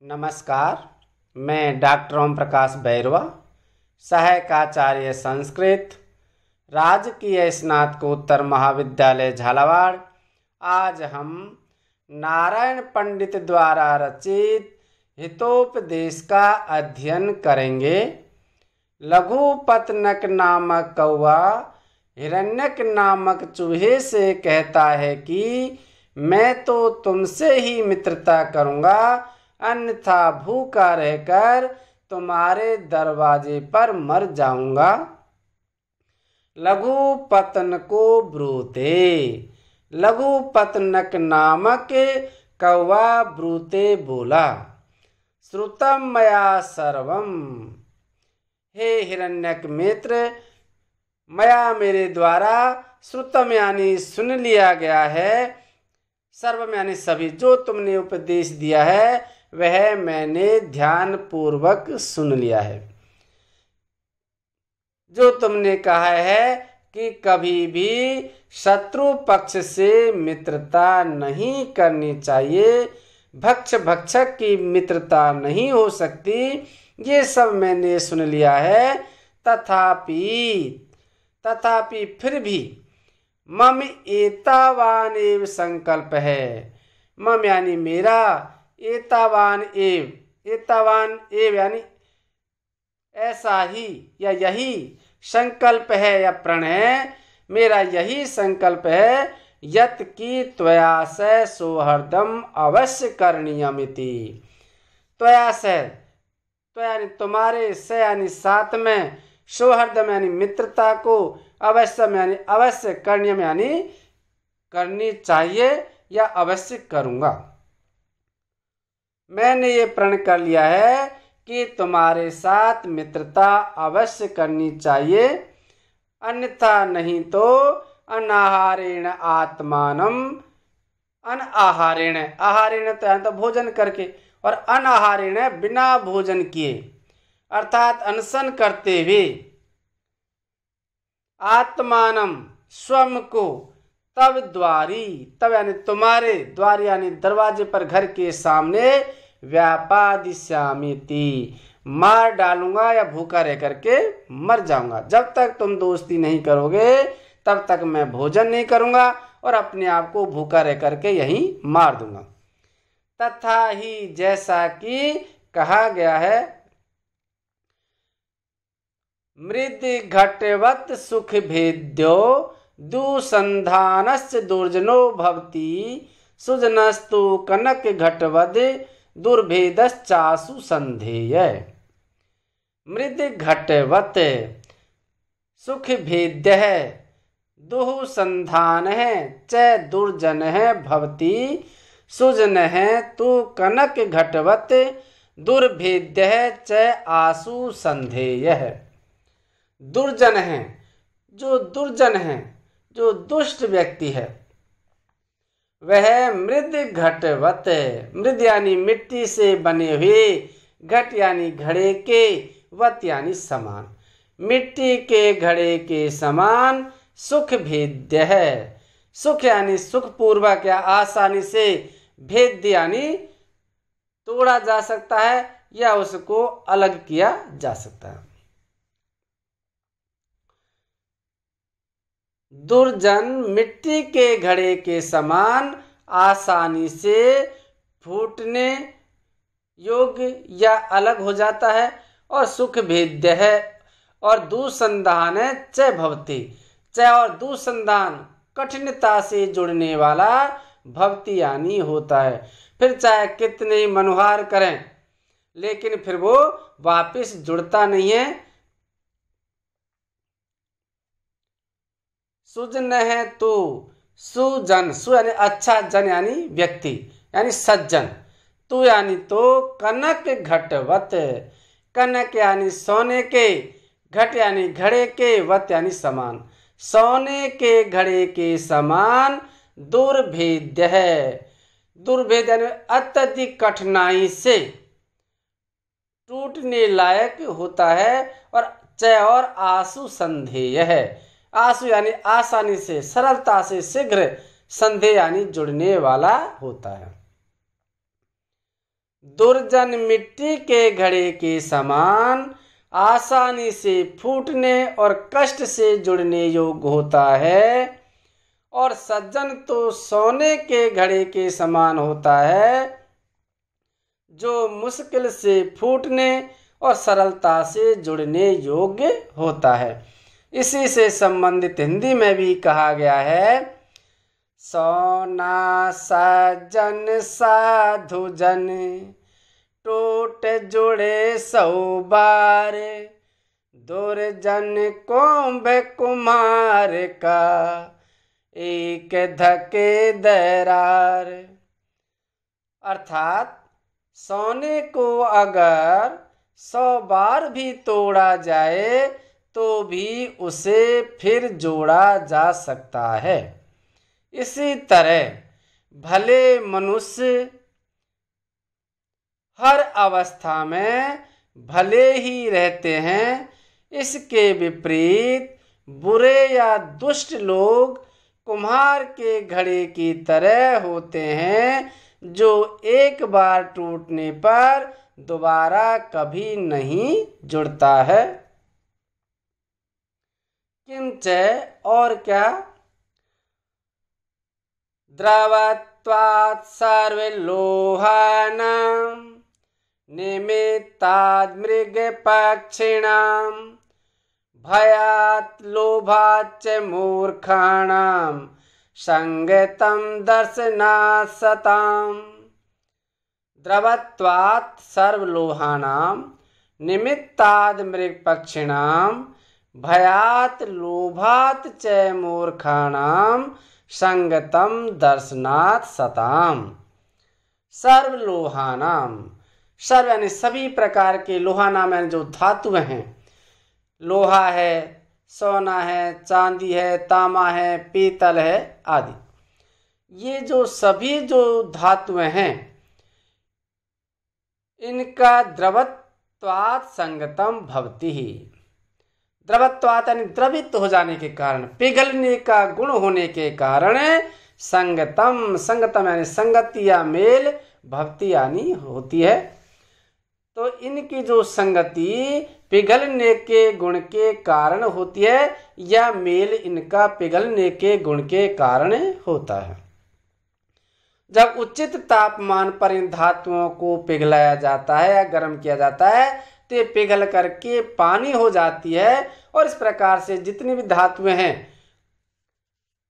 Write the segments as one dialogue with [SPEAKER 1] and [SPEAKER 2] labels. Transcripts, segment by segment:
[SPEAKER 1] नमस्कार। मैं डॉक्टर ओम प्रकाश बैरवा, सहायक आचार्य संस्कृत, राजकीय स्नातकोत्तर महाविद्यालय झालावाड़। आज हम नारायण पंडित द्वारा रचित हितोपदेश का अध्ययन करेंगे। लघुपतनक नामक कौवा हिरण्यक नामक चूहे से कहता है कि मैं तो तुमसे ही मित्रता करूँगा, अन्यथा भूखा रहकर तुम्हारे दरवाजे पर मर जाऊंगा। लघुपतन को ब्रूते, लघुपतनक नामक कौवा ब्रूते बोला, श्रुतम मया सर्वम। हे हिरण्यक मित्र, मया मेरे द्वारा श्रुतम यानी सुन लिया गया है, सर्वम यानी सभी, जो तुमने उपदेश दिया है वह मैंने ध्यान पूर्वक सुन लिया है। जो तुमने कहा है कि कभी भी शत्रु पक्ष से मित्रता नहीं करनी चाहिए, भक्ष भक्षक की मित्रता नहीं हो सकती, ये सब मैंने सुन लिया है। तथापि फिर भी मम एतावान एव संकल्प है। मम यानी मेरा, एतावान एव यानी ऐसा ही या यही संकल्प है या प्रण है, मेरा यही संकल्प है, यत की त्वया से सौहर्दम अवश्य करणीयमिति। त्वया से, त्वया यानी तुम्हारे, से यानी साथ में, सौहर्दम यानी मित्रता को, अवश्यम यानी अवश्य, करणीयम यानी करनी चाहिए या अवश्य करूँगा। मैंने ये प्रण कर लिया है कि तुम्हारे साथ मित्रता अवश्य करनी चाहिए, अन्यथा नहीं तो अनाहारेण आत्मानम, अनाहारेण, आहारेण तो भोजन करके, और अनाहारेण बिना भोजन किए, अर्थात अनशन करते हुए, आत्मानम स्वयं को, तब द्वारी, तब यानी तुम्हारे, द्वार यानी दरवाजे पर, घर के सामने, व्यापादिश्यामिति मार डालूंगा या भूखा रह करके मर जाऊंगा। जब तक तुम दोस्ती नहीं करोगे तब तक मैं भोजन नहीं करूंगा और अपने आप को भूखा रह करके यहीं मार दूंगा। तथा ही जैसा कि कहा गया है, मृदि घटवत सुख भेद्यो दुसंधानस्य दुर्जनो भवति, सुजनस्तु कनक घटवद दुर्भेदश्चासु संधेय। मृदि घटवत सुख भेद्य है, दुह संधान है, च दुर्जन है, भवति सुजन है, तु कनक घटवत दुर्भेद्य है, च आसु संधेय है। दुर्जन है, जो दुर्जन है, जो दुष्ट व्यक्ति है, वह मृद घटवत, मृद यानी मिट्टी से बने हुए, घट यानी घड़े के, वत यानी समान, मिट्टी के घड़े के समान सुख भेद्य है। सुख यानी सुखपूर्वक या आसानी से, भेद्य यानी तोड़ा जा सकता है या उसको अलग किया जा सकता है। दुर्जन मिट्टी के घड़े के समान आसानी से फूटने योग्य या अलग हो जाता है, और सुख भेद्य है, और दुसंधान है, च भवति, च और दुसंधान कठिनता से जुड़ने वाला, भवति यानी होता है। फिर चाहे कितने ही मनुहार करें लेकिन फिर वो वापस जुड़ता नहीं है। सुजन है तो, सुजन, सु यानी अच्छा, जन यानी व्यक्ति यानी सज्जन, तू यानी तो, कनक घटवत, कनक यानी सोने के, घट यानी घड़े के, वत यानी समान, सोने के घड़े के समान दुर्भेद्य है। दुर्भेद यानी अत्यधिक कठिनाई से टूटने लायक होता है, और च और आसु संधेय है, आसु यानी आसानी से, सरलता से, शीघ्र, संधेय यानी जुड़ने वाला होता है। दुर्जन मिट्टी के घड़े के समान आसानी से फूटने और कष्ट से जुड़ने योग्य होता है, और सज्जन तो सोने के घड़े के समान होता है, जो मुश्किल से फूटने और सरलता से जुड़ने योग्य होता है। इसी से संबंधित हिंदी में भी कहा गया है, सोना सज्जन साधु जन, टूट जुड़े सौ बार, दुर्जन कुंभ कुमार का एक धके दरार। अर्थात सोने को अगर 100 बार भी तोड़ा जाए तो भी उसे फिर जोड़ा जा सकता है। इसी तरह भले मनुष्य हर अवस्था में भले ही रहते हैं, इसके विपरीत बुरे या दुष्ट लोग कुम्हार के घड़े की तरह होते हैं, जो एक बार टूटने पर दोबारा कभी नहीं जुड़ता है। किंच और क्या, द्रवत्वात् सर्वलोहानां निमित्ताद् मृगपक्षिणां भयात् लोभाच्च मूर्खाणां संगतं दर्शनात् सताम्। द्रवत्वात् सर्वलोहानां निमित्ताद् मृगपक्षिणां भयात् लोभात् च मूर्खाणां संगतं दर्शनात् सताम्। सर्वलोहानां, सर्व यानी सभी प्रकार के, लोहानाम यानी जो धातु हैं, लोहा है, सोना है, चांदी है, तांबा है, पीतल है आदि, ये जो सभी जो धातुएं हैं, इनका द्रवत्वात् संगतम भवति ही। द्रवत्वात् यानी द्रवित हो जाने के कारण, पिघलने का गुण होने के कारण संगतम, संगतम यानी संगति या मेल, भवति यानी होती है। तो इनकी जो संगति पिघलने के गुण के कारण होती है, या मेल इनका पिघलने के गुण के कारण होता है। जब उचित तापमान पर इन धातुओं को पिघलाया जाता है या गर्म किया जाता है तो ये पिघल करके पानी हो जाती है, और इस प्रकार से जितनी भी धातुएं हैं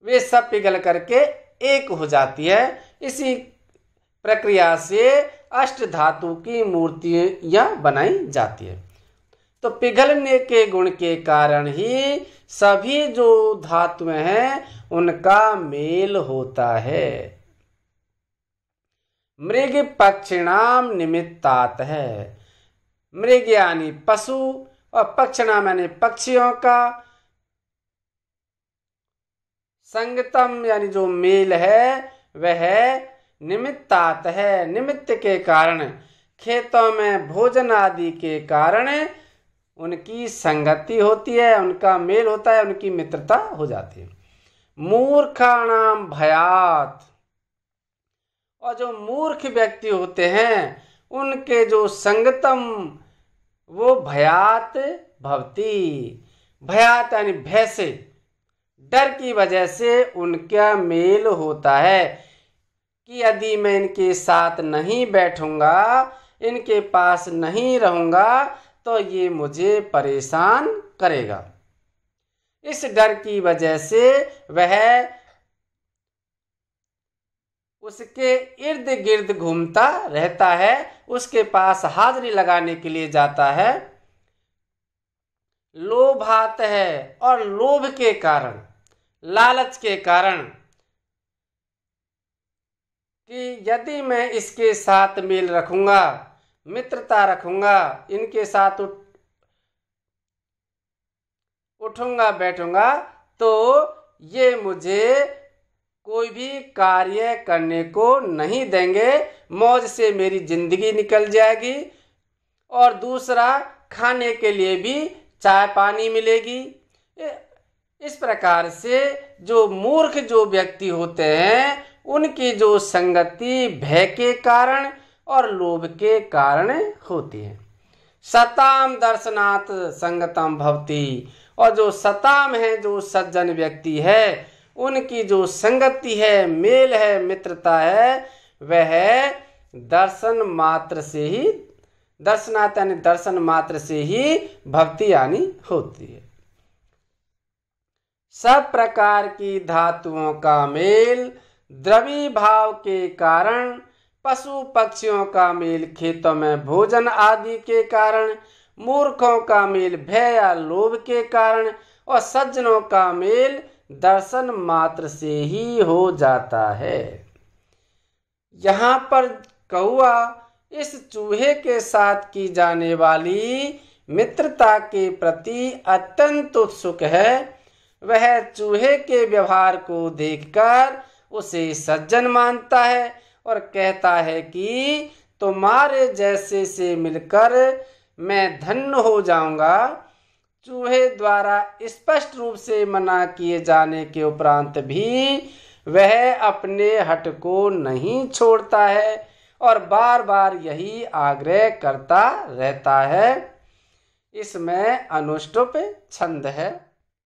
[SPEAKER 1] वे सब पिघल करके एक हो जाती है। इसी प्रक्रिया से अष्ट धातु की मूर्तियां बनाई जाती है। तो पिघलने के गुण के कारण ही सभी जो धातुएं हैं उनका मेल होता है। मृग पक्षिणाम निमित्तात है, मृग यानी पशु और पक्षिणाम यानी पक्षियों का, संगतम यानी जो मेल है वह निमित्तात है, निमित्त के कारण, खेतों में भोजन आदि के कारण उनकी संगति होती है, उनका मेल होता है, उनकी मित्रता हो जाती है। मूर्खाणाम भयात, और जो मूर्ख व्यक्ति होते हैं उनके जो संगतम वो भयात भवती, भयात यानी भय से, डर की वजह से उनका मेल होता है कि यदि मैं इनके साथ नहीं बैठूंगा, इनके पास नहीं रहूंगा तो ये मुझे परेशान करेगा। इस डर की वजह से वह उसके इर्द गिर्द घूमता रहता है, उसके पास हाजिरी लगाने के लिए जाता है। लोभात है, और लोभ के कारण, लालच के कारण कि यदि मैं इसके साथ मेल रखूंगा, मित्रता रखूंगा, इनके साथ उठूंगा बैठूंगा तो ये मुझे कोई भी कार्य करने को नहीं देंगे, मौज से मेरी जिंदगी निकल जाएगी, और दूसरा खाने के लिए भी चाय पानी मिलेगी। इस प्रकार से जो मूर्ख जो व्यक्ति होते हैं उनकी जो संगति भय के कारण और लोभ के कारण होती है। सताम दर्शनात् संगतम भवति, और जो सताम है, जो सज्जन व्यक्ति है, उनकी जो संगति है, मेल है, मित्रता है, वह दर्शन मात्र से ही, दर्शनात् यानी दर्शन मात्र से ही भक्ति यानी होती है। सब प्रकार की धातुओं का मेल द्रवी भाव के कारण, पशु पक्षियों का मेल खेतों में भोजन आदि के कारण, मूर्खों का मेल भय या लोभ के कारण, और सज्जनों का मेल दर्शन मात्र से ही हो जाता है। यहाँ पर कौआ इस चूहे के साथ की जाने वाली मित्रता के प्रति अत्यंत उत्सुक है। वह चूहे के व्यवहार को देखकर उसे सज्जन मानता है और कहता है कि तुम्हारे जैसे से मिलकर मैं धन्य हो जाऊंगा। चूहे द्वारा स्पष्ट रूप से मना किए जाने के उपरांत भी वह अपने हट को नहीं छोड़ता है और बार बार यही आग्रह करता रहता है। इसमें अनुष्टुप छंद है।